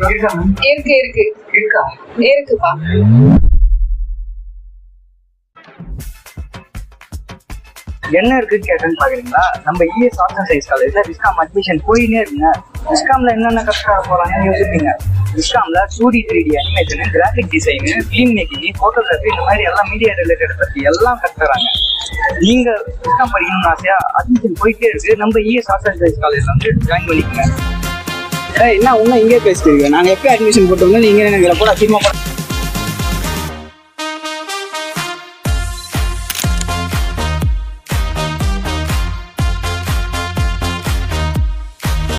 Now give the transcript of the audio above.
இருக்கு இருக்கு இருக்கா? இருக்குப்பா. என்ன இருக்குன்னு கேட்டேன்னு பாக்குறீங்களா? நம்ம இஎஸ் ஆர்ட்ஸ் அண்ட் சயின்ஸ் காலேஜ்ல விஸ்காம் அட்மிஷன் போயினே இருக்குங்க. விஸ்காம்ல என்னென்ன கற்றுக்க போறாங்கன்னு யோசிப்பீங்க. விஸ்காம்ல 2D 3D animation, graphic design, film making, photography, இந்த மாதிரி எல்லாம் மீடியா ரிலேட்டட் பத்தி எல்லாம் கற்றுறாங்க. நீங்க விஸ்காம் படிக்கணும்னு ஆசையா அட்மிஷன் போயிட்டே இருக்கு. நம்ம இஎஸ் ஆர்ட்ஸ் அண்ட் சயின்ஸ் காலேஜ்ல வந்து ஜாயின் பண்ணிக்கோங்க. என்ன இன்னும் இங்கே பேசிட்டு இருக்கேன். நாங்கள் எப்போ அட்மிஷன் போட்டோம்னா நீங்கள் எனக்கு கூட அதிகமாக